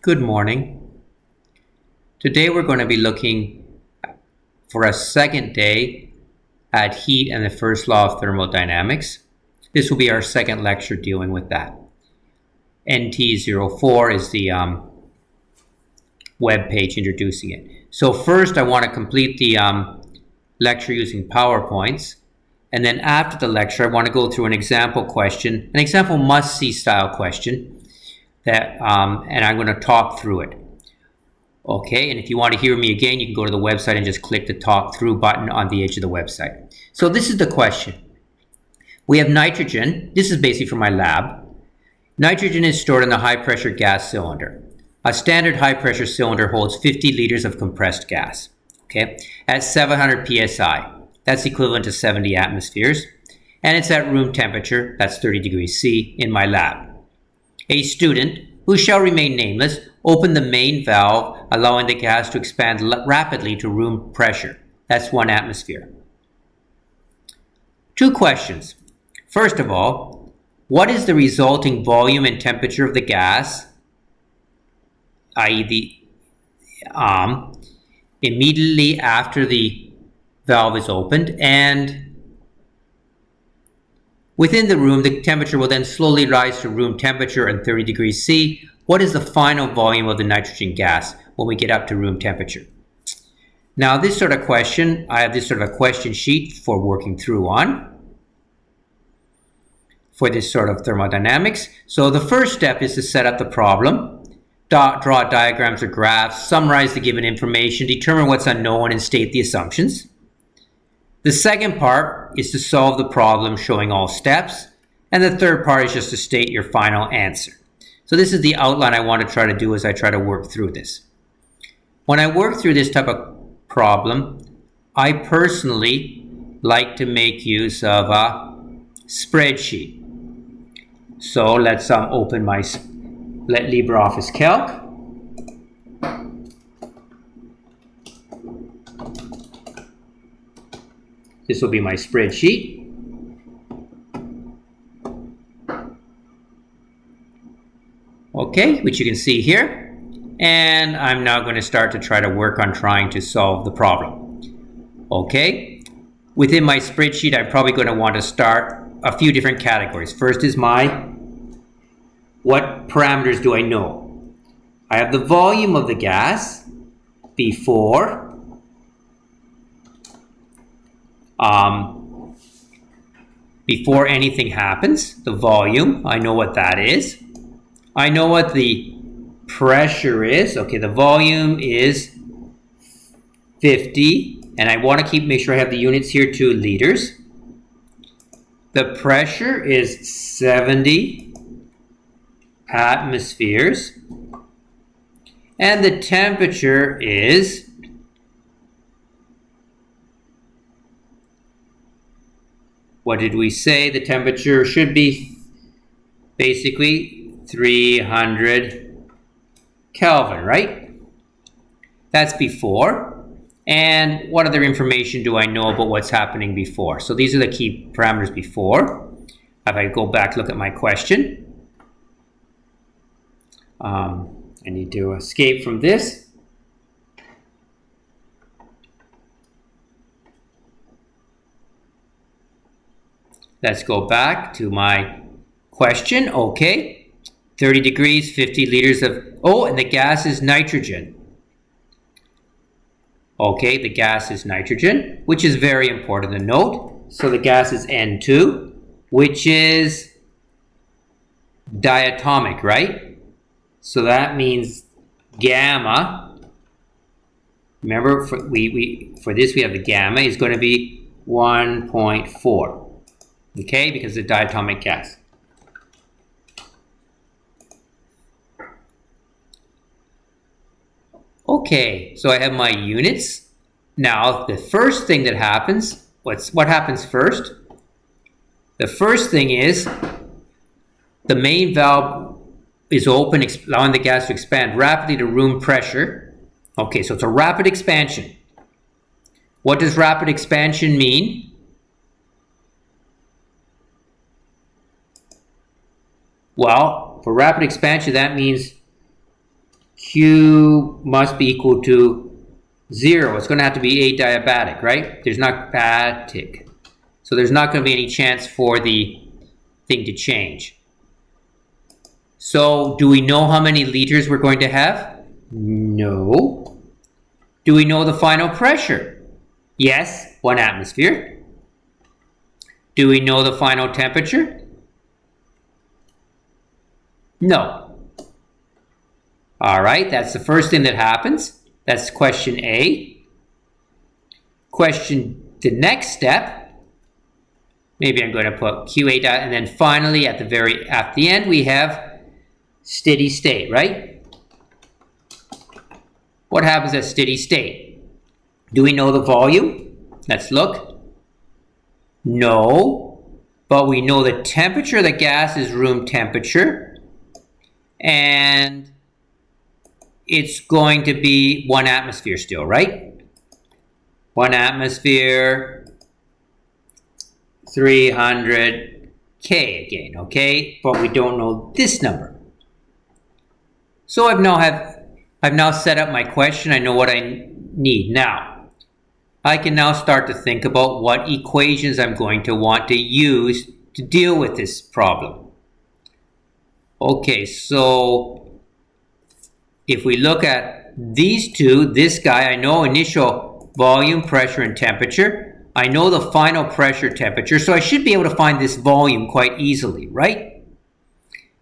Good morning. Today we're going to be looking for a second day at heat and the first law of thermodynamics. This will be our second lecture dealing with that. nt04 is the web page introducing it. So first I want to complete the lecture using PowerPoints, and then after the lecture I want to go through an example question, an example must-see style question that, and I'm going to talk through it. Okay, and if you want to hear me again, you can go to the website and just click the talk through button on the edge of the website. So this is the question. We have nitrogen. This is basically from my lab. Nitrogen is stored in a high pressure gas cylinder. A standard high pressure cylinder holds 50 liters of compressed gas, okay, at 700 psi. That's equivalent to 70 atmospheres. And it's at room temperature, that's 30 degrees C, in my lab. A student, who shall remain nameless, opened the main valve, allowing the gas to expand rapidly to room pressure. That's 1 atmosphere. Two questions. First of all, what is the resulting volume and temperature of the gas, i.e. immediately after the valve is opened, and within the room, the temperature will then slowly rise to room temperature and 30 degrees C. What is the final volume of the nitrogen gas when we get up to room temperature? Now, this sort of question, I have this sort of a question sheet for working through on for this sort of thermodynamics. So the first step is to set up the problem, draw diagrams or graphs, summarize the given information, determine what's unknown, and state the assumptions. The second part is to solve the problem showing all steps, and the third part is just to state your final answer. So this is the outline I want to try to do as I try to work through this. When I work through this type of problem, I personally like to make use of a spreadsheet. So let's open my LibreOffice Calc. This will be my spreadsheet. Okay, which you can see here. And I'm now going to start to try to work on trying to solve the problem. Okay, within my spreadsheet, I'm probably going to want to start a few different categories. First is what parameters do I know? I have the volume of the gas before anything happens. The volume, I know what that is. I know what the pressure is. Okay, the volume is 50, and I want to make sure I have the units here too, liters. The pressure is 70 atmospheres, and the temperature is what did we say? The temperature should be basically 300 Kelvin, right? That's before. And what other information do I know about what's happening before? So these are the key parameters before. If I go back, look at my question. I need to escape from this. Let's go back to my question. Okay, 30 degrees, 50 liters of, and the gas is nitrogen. Okay, the gas is nitrogen, which is very important to note. So the gas is N2, which is diatomic, right? So that means gamma. Remember, for this we have the gamma is going to be 1.4. Okay, because of the diatomic gas. Okay, so I have my units. Now, the first thing that happens, what happens first? The first thing is the main valve is open, allowing the gas to expand rapidly to room pressure. Okay, so it's a rapid expansion. What does rapid expansion mean? Well, for rapid expansion, that means Q must be equal to 0. It's going to have to be adiabatic, right? There's not batic. So there's not going to be any chance for the thing to change. So do we know how many liters we're going to have? No. Do we know the final pressure? Yes, 1 atmosphere. Do we know the final temperature? No. All right, that's the first thing that happens. That's question A. The next step, maybe I'm going to put QA dot, and then finally at the end we have steady state, right? What happens at steady state? Do we know the volume? Let's look. No, but we know the temperature of the gas is room temperature, and it's going to be 1 atmosphere still, right? 1 atmosphere, 300 K again, okay? But we don't know this number. So I've now set up my question. I know what I need. Now, I can now start to think about what equations I'm going to want to use to deal with this problem. Okay, so if we look at these two, this guy, I know initial volume, pressure, and temperature. I know the final pressure temperature, so I should be able to find this volume quite easily, right?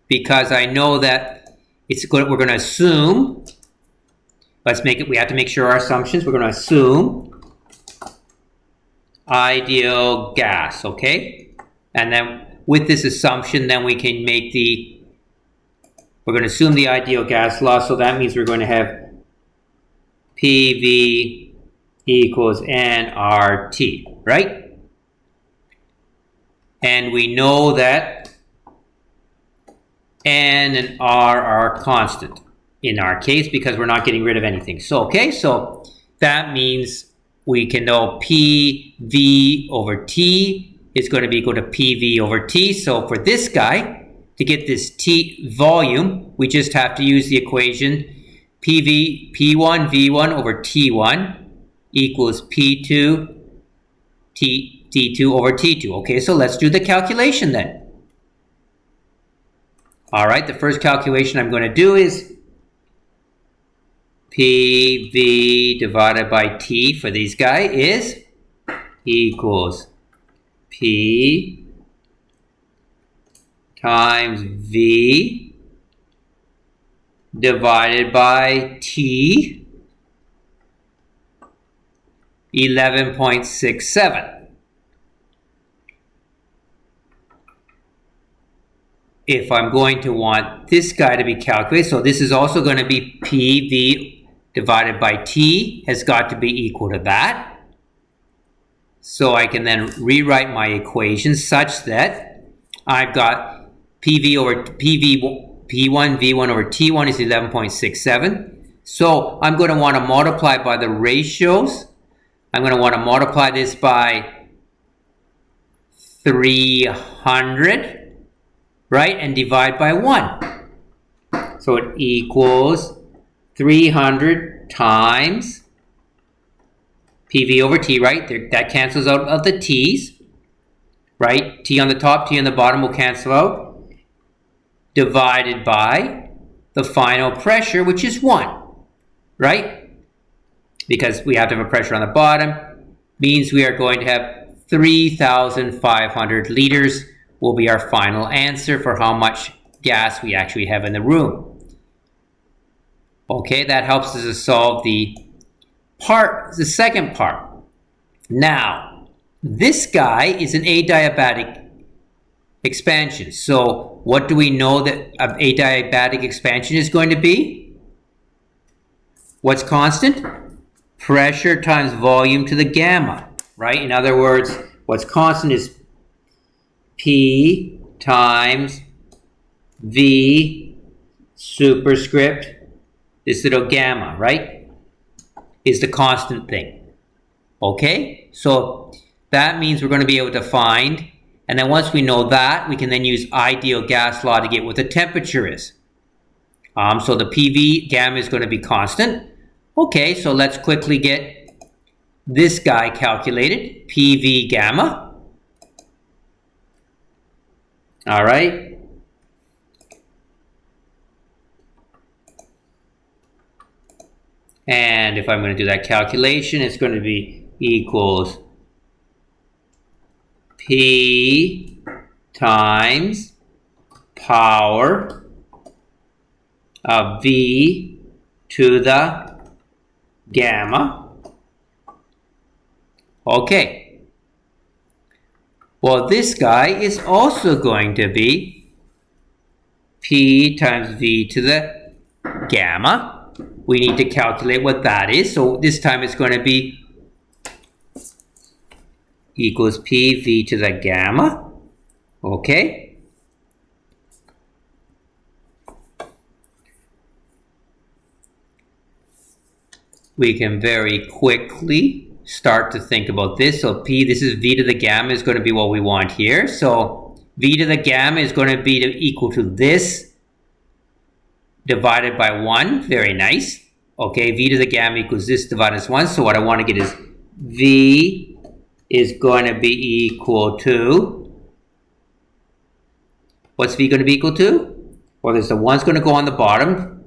Because I know that we're going to assume, we have to make sure our assumptions, we're going to assume ideal gas, okay? And then with this assumption, then we can make we're going to assume the ideal gas law, so that means we're going to have PV equals nRT, right? And we know that N and R are constant in our case because we're not getting rid of anything. So, okay, so that means we can know PV over T is going to be equal to PV over T. So for this guy, to get this T volume, we just have to use the equation P1 V1 over T1 equals P2 T2 over T2. Okay, so let's do the calculation then. All right, the first calculation I'm going to do is PV divided by T for these guys is equals P times V divided by T, 11.67. If I'm going to want this guy to be calculated, so this is also going to be PV divided by T has got to be equal to that. So I can then rewrite my equation such that I've got P1 V1 over T1 is 11.67. So I'm going to want to multiply by the ratios. I'm going to want to multiply this by 300, right? And divide by 1. So it equals 300 times PV over T, right? That cancels out of the T's, right? T on the top, T on the bottom will cancel out. Divided by the final pressure, which is 1, right? Because we have to have a pressure on the bottom, means we are going to have 3,500 liters will be our final answer for how much gas we actually have in the room. Okay, that helps us to solve the second part. Now, this guy is an adiabatic expansion. So what do we know that adiabatic expansion is going to be? What's constant? Pressure times volume to the gamma, right? In other words, what's constant is P times V superscript, this little gamma, right? Is the constant thing. Okay? So that means we're going to be able to find, and then once we know that, we can then use ideal gas law to get what the temperature is. So the PV gamma is going to be constant. Okay, so let's quickly get this guy calculated, PV gamma. All right. And if I'm going to do that calculation, it's going to be equals P times power of V to the gamma. Okay. Well, this guy is also going to be P times V to the gamma. We need to calculate what that is. So this time it's going to be equals PV to the gamma. Okay. We can very quickly start to think about this. So this is V to the gamma is going to be what we want here. So V to the gamma is going to be equal to this divided by 1. Very nice. Okay, V to the gamma equals this divided by 1. So what I want to get is V is going to be equal to, what's V going to be equal to? Well, there's the 1's going to go on the bottom.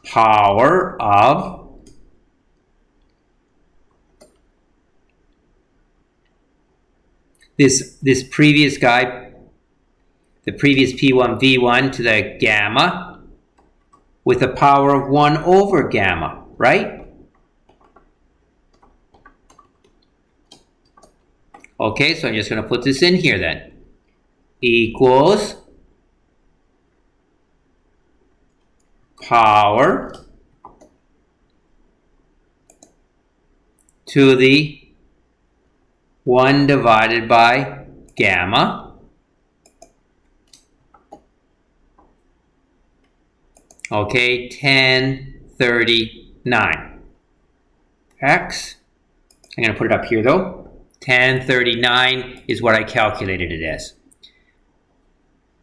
Power of this previous guy, the previous P1 V1 to the gamma with the power of 1 over gamma, right? Okay, so I'm just going to put this in here then. Equals power to the 1 divided by gamma. Okay, 1039. X. I'm going to put it up here though. 1039 is what I calculated it as.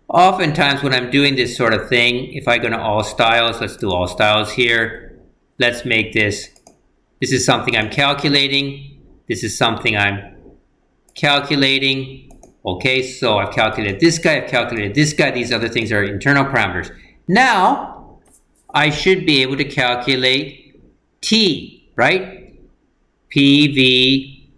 Oftentimes when I'm doing this sort of thing, if I go to all styles, let's do all styles here. Let's make this. This is something I'm calculating. This is something I'm calculating. Okay, so I've calculated this guy, I've calculated this guy. These other things are internal parameters. Now, I should be able to calculate T, right? PV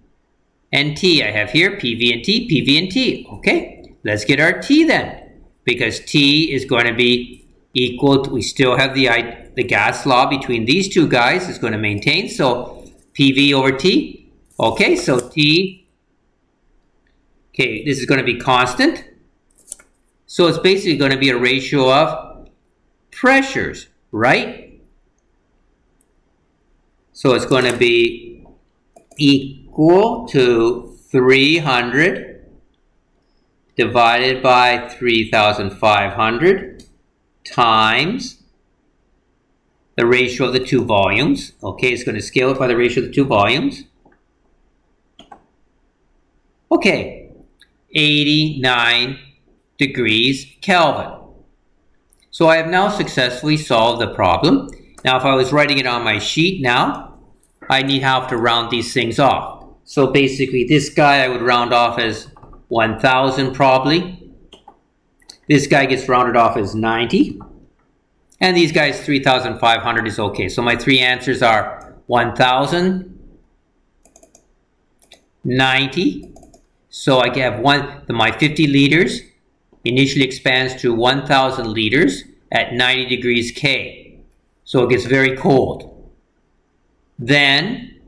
and T. I have here PV and T, PV and T. Okay, let's get our T then. Because T is going to be equal to, we still have the gas law between these two guys is going to maintain. So PV over T. Okay, so T, okay, this is going to be constant. So it's basically going to be a ratio of pressures, right? So it's going to be equal to 300 divided by 3,500 times the ratio of the two volumes. Okay, it's going to scale it by the ratio of the two volumes. Okay, 89 degrees Kelvin. So I have now successfully solved the problem. Now if I was writing it on my sheet now, I have to round these things off. So basically this guy I would round off as 1,000 probably. This guy gets rounded off as 90. And these guys 3,500 is okay. So my three answers are 1,000, 90. So I have my 50 liters initially expands to 1,000 liters at 90 degrees K. So it gets very cold. Then,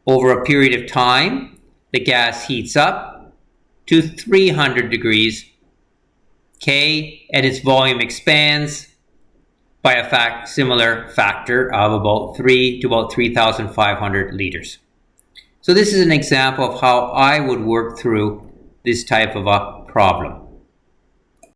over a period of time, the gas heats up to 300 degrees K and its volume expands by a similar factor of about 3 to about 3,500 liters. So this is an example of how I would work through this type of a problem.